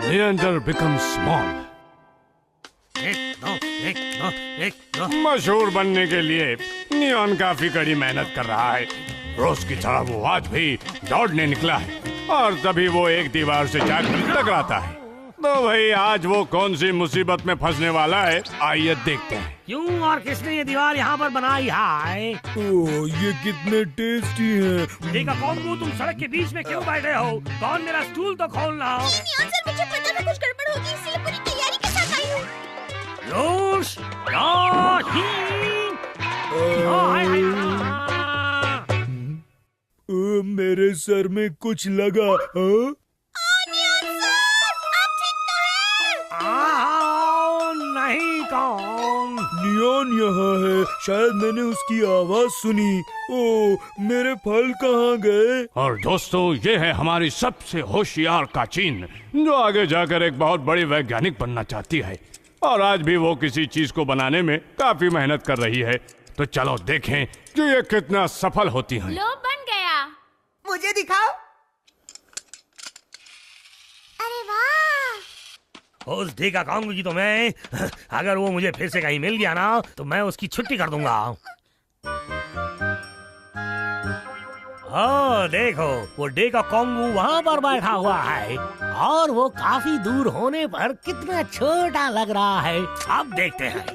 Leander becomes small. मशहूर बनने के लिए नियॉन काफी कड़ी मेहनत कर रहा है। रोज की तरह वो आज भी दौड़ने निकला है और तभी वो एक दीवार से जाकर टकराता है। तो भाई आज वो कौन सी मुसीबत में फंसने वाला है, आइए देखते हैं। क्यों और किसने ये दीवार यहाँ पर बनाई है? ओह, ये कितने टेस्टी हैं। देखा कॉन्गो, तुम सड़क के बीच में क्यों बैठे हो? कौन मेरा स्टूल तो खोल रहा हो। सर, मुझे पता था कुछ गड़बड़ होगी, इसलिए पूरी तैयारी के साथ आई हूँ। जोश, मेरे सर में कुछ लगा। हाँ? नहीं कौन? नियॉन यहाँ है, शायद मैंने उसकी आवाज सुनी। ओह, मेरे फल कहाँ गए? और दोस्तों, ये है हमारी सबसे होशियार काचिन, जो आगे जाकर एक बहुत बड़ी वैज्ञानिक बनना चाहती है और आज भी वो किसी चीज को बनाने में काफी मेहनत कर रही है। तो चलो देखें कि ये कितना सफल होती है। लो, बन गया। मुझे दिखाओ। अरे वाह! उस ढीका कॉन्गो की तो मैं, अगर वो मुझे फिर से कहीं मिल गया ना तो मैं उसकी छुट्टी कर दूंगा। हाँ देखो, वो ढीका कॉन्गो वहाँ पर बैठा हुआ है और वो काफी दूर होने पर कितना छोटा लग रहा है। अब देखते हैं।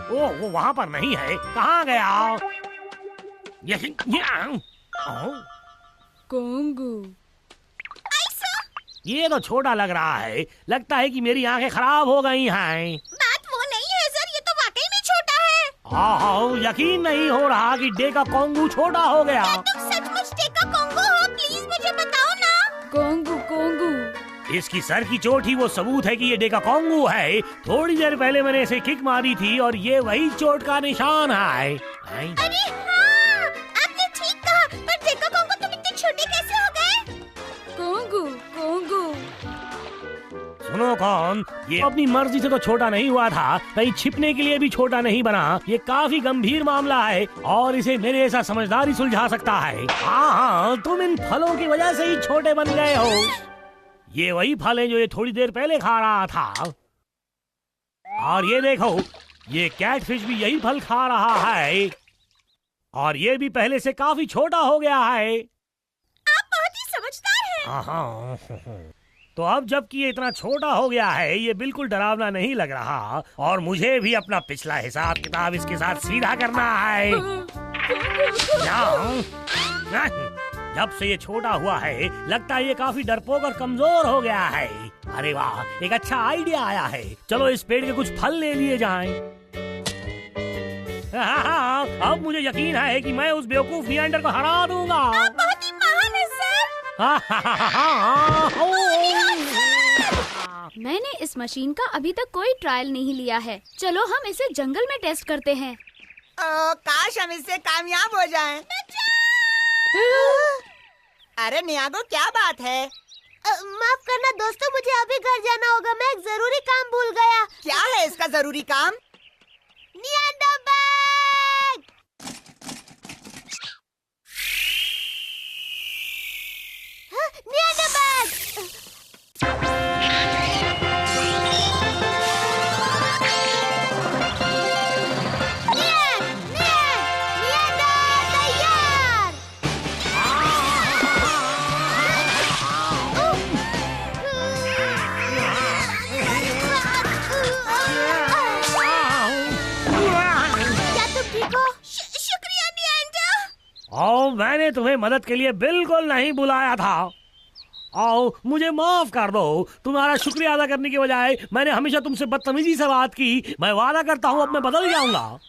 ओ, वो वहाँ पर नहीं है, कहाँ गया? कॉन्गो, ये तो छोटा लग रहा है, लगता है कि मेरी आंखें खराब हो गई हैं। बात वो नहीं है सर, ये तो वाकई में छोटा है। हाँ, यकीन नहीं हो रहा कि ढीका कॉन्गो छोटा हो गया। तुम सचमुच ढीका कॉन्गो हो? प्लीज मुझे बताओ ना। Congo, Congo. इसकी सर की चोट ही वो सबूत है कि ये ढीका कॉन्गो है। थोड़ी देर पहले मैंने इसे किक मारी थी और ये वही चोट का निशान है। अरे हाँ, आपने ठीक कहा, पर ढीका कॉन्गो तुम इतने छोटे कैसे हो गए? Congo, Congo. सुनो कौन, ये अपनी मर्जी से तो छोटा नहीं हुआ था, कहीं छिपने के लिए भी छोटा नहीं बना। ये काफी गंभीर मामला है और इसे मेरे ऐसा समझदार ही सुलझा सकता है। हाँ, तुम इन फलों की वजह से ही छोटे बन गए हो। ये वही फल है जो ये थोड़ी देर पहले खा रहा था। और ये देखो, ये कैटफिश भी यही फल खा रहा है और ये भी पहले से काफी छोटा हो गया है। आप बहुत ही समझदार हैं। हाँ, तो अब जबकि ये इतना छोटा हो गया है, ये बिल्कुल डरावना नहीं लग रहा और मुझे भी अपना पिछला हिसाब किताब इसके साथ सीधा करना है। जब से ये छोटा हुआ है, लगता है ये काफी डरपोक और कमजोर हो गया है। अरे वाह, एक अच्छा आइडिया आया है। चलो इस पेड़ के कुछ फल ले लिए जाएं। हाँ, अब मुझे यकीन है कि मैं उस बेवकूफ नियंडर को हरा दूंगा। आप बहुत ही महान हैं सर। मैंने इस मशीन का अभी तक कोई ट्रायल नहीं लिया है। चलो हम इसे जंगल में टेस्ट करते हैं। काश हम इससे कामयाब हो जाएं। अरे नियागो, क्या बात है? माफ करना दोस्तों, मुझे अभी घर जाना होगा, मैं एक जरूरी काम भूल गया। क्या है इसका जरूरी काम? नियंडर बैग! नियंडर बैग! आओ, मैंने तुम्हें मदद के लिए बिल्कुल नहीं बुलाया था। आओ, मुझे माफ कर दो। तुम्हारा शुक्रिया अदा करने के बजाय मैंने हमेशा तुमसे बदतमीजी से बात की। मैं वादा करता हूँ अब मैं बदल जाऊंगा।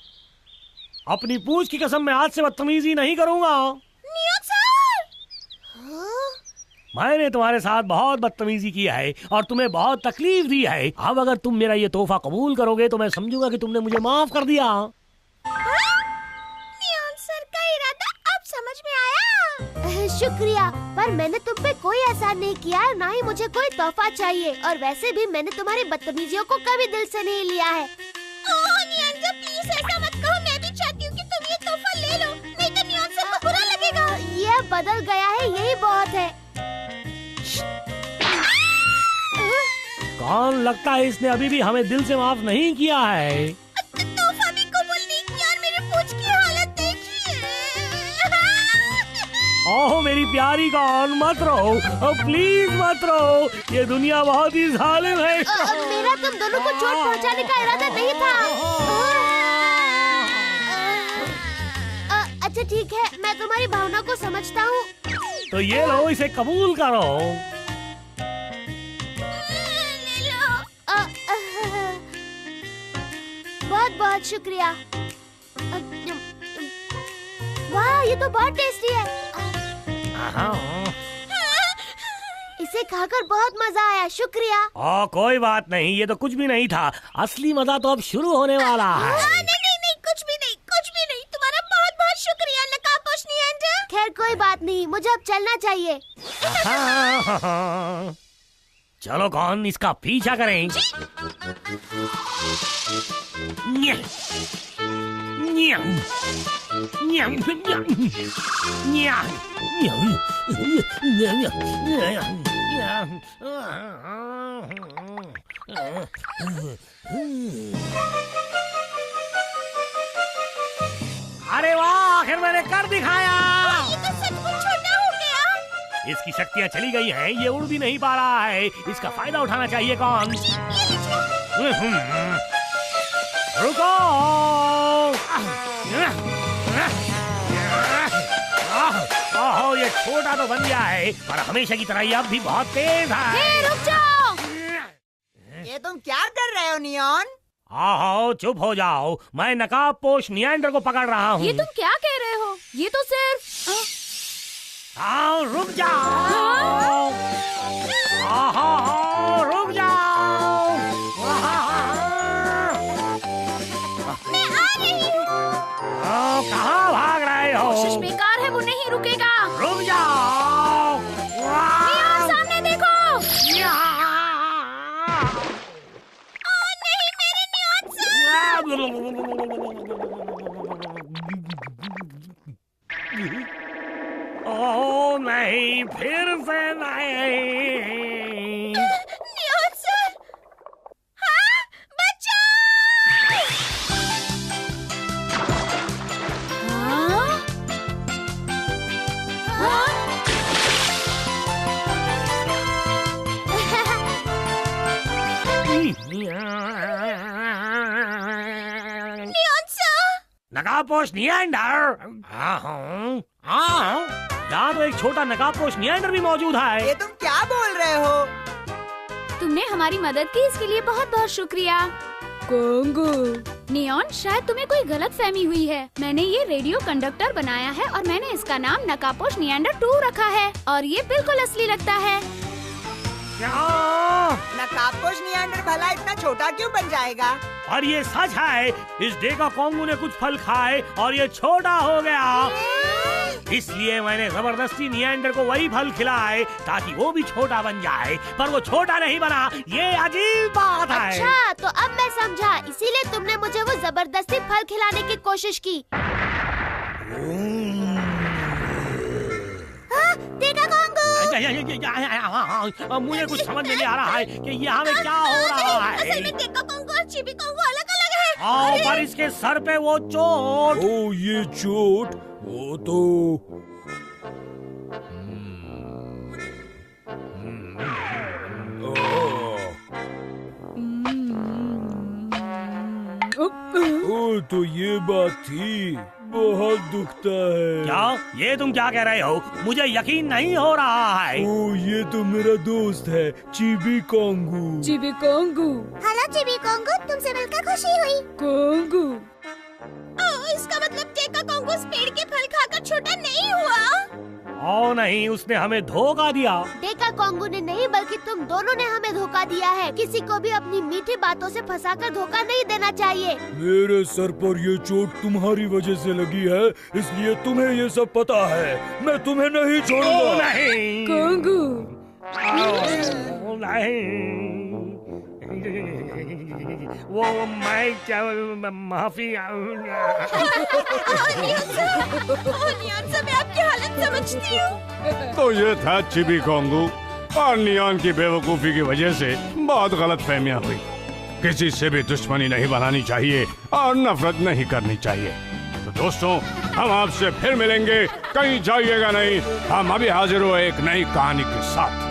अपनी पूछ की कसम, मैं आज से बदतमीजी नहीं करूंगा। मैंने तुम्हारे साथ बहुत बदतमीजी किया है और तुम्हें बहुत तकलीफ दी है। अब अगर तुम मेरा ये तोहफा कबूल करोगे तो मैं समझूंगा कि तुमने मुझे माफ कर दिया। समझ में आया। शुक्रिया, पर मैंने तुम पे कोई एहसान नहीं किया है, ना ही मुझे कोई तोहफा चाहिए। और वैसे भी मैंने तुम्हारी बदतमीजियों को कभी दिल से नहीं लिया है। बदल गया है, यही बहुत है। कौन, लगता है इसने अभी भी हमें दिल से माफ नहीं किया है। तोहफा भी कबूल नहीं किया और मेरे पूंछ की हालत देखिए। ओह मेरी प्यारी कौन, मत रो, प्लीज मत रो, ये दुनिया बहुत ही जालिम है। मेरा तुम दोनों को चोट पहुंचाने का इरादा नहीं था। अच्छा ठीक है, मैं तुम्हारी भावना को समझता हूँ। तो ये लो, इसे कबूल करो। बहुत बहुत शुक्रिया। वाह, ये तो बहुत टेस्टी है। इसे खाकर बहुत मजा आया, शुक्रिया। कोई बात नहीं, ये तो कुछ भी नहीं था। असली मजा तो अब शुरू होने वाला है। नहीं, कुछ भी नहीं, कुछ भी नहीं। तुम्हारा बहुत बहुत शुक्रिया नकाबपोश नियंजर। खैर कोई बात नहीं, मुझे अब चलना चाहिए। चलो कौन, इसका पीछा करें। न्या, न्या, न्या, न्या, न्या, अरे वाह, आखिर मैंने कर दिखाया। ये तो सचमुच छोटा हो गया। इसकी शक्तियाँ चली गई हैं, ये उड़ भी नहीं पा रहा है। इसका फायदा उठाना चाहिए कौन। रुको, ओहो ये छोटा तो बन गया है, पर हमेशा की तरह ये अब भी बहुत तेज है। रुक जाओ। ये तुम क्या कर रहे हो नियॉन? आओ चुप हो जाओ, मैं नकाबपोश नियंडर को पकड़ रहा हूँ। ये तुम क्या कह रहे हो? ये तो सिर्फ आओ रुक जाओ। रुक जाओ। मैं आ रही हूँ। कहाँ भाग रहे हो? कोशिश बेकार है, वो नहीं रुकेगा। रुक जाओ। नियॉन, सामने देखो। नहीं, मेरे नियॉन सर। ओह नहीं, फिर से नहीं। Neon sir. हाँ, बचाओ। हाँ? हाँ? Neon sir. नकाबपोश नियंडर। यहाँ तो एक छोटा नकाबपोश नियंडर भी मौजूद है। ये तुम क्या बोल रहे हो? तुमने हमारी मदद की, इसके लिए बहुत बहुत शुक्रिया। कोंगो। नियॉन, शायद तुम्हें कोई गलतफहमी हुई है। मैंने ये रेडियो कंडक्टर बनाया है और मैंने इसका नाम नकाबपोश नियंडर 2 रखा है और ये बिल्कुल असली लगता है। नकाबपोश नियंडर भला इतना छोटा क्यों बन जाएगा? और ये सच है, इस डेका कोंगू ने कुछ फल खाए और ये छोटा हो गया। इसलिए मैंने जबरदस्ती नियंडर को वही फल खिलाए ताकि वो भी छोटा बन जाए, पर वो छोटा नहीं बना। ये अजीब बात है। अच्छा, तो अब मैं समझा, इसीलिए तुमने मुझे वो जबरदस्ती फल खिलाने की कोशिश की। हाँ, देखा कोंगू। मुझे कुछ समझ नहीं आ रहा है कि यहाँ में क्या हो रहा है। असल में देखा कोंगू और चिबी कोंगू अलग-अलग है। पर इसके सर पे वो चोट। ओ ये चोट, वो तो ओ तो ये बात थी, बहुत दुखता है। क्या? ये तुम क्या कह रहे हो? मुझे यकीन नहीं हो रहा है। ओ ये तो मेरा दोस्त है, चिबी कोंगू। चिबी कोंगू। हेलो चिबी कोंगू, तुमसे मिलकर खुशी हुई। कोंगू। इसका मतलब टेका कोंगू उस पेड़ के फल खाकर छोटा नहीं हुआ। ओ नहीं, उसने हमें धोखा दिया। टेका कोंगू ने नहीं, बल्कि तुम दोनों ने हमें धोखा दिया है। किसी को भी अपनी मीठी बातों से फंसाकर धोखा नहीं देना चाहिए। मेरे सर पर ये चोट तुम्हारी वजह से लगी है, इसलिए तुम्हें ये सब पता है। मैं तुम्हें नहीं ओ छोड़ूंगा। नहीं। कोंगू। ओ नहीं। वो मैं क्या माफी। नियॉन सर, मैं आपकी हालत गलत समझती हूँ। तो ये था चिबी कोंगू और नियॉन की बेवकूफी की वजह से बहुत गलत फहमियाँ हुई। किसी से भी दुश्मनी नहीं बनानी चाहिए और नफरत नहीं करनी चाहिए। तो दोस्तों, हम आपसे फिर मिलेंगे, कहीं जाइएगा नहीं। हम अभी हाजिर हुए एक नई कहानी के साथ।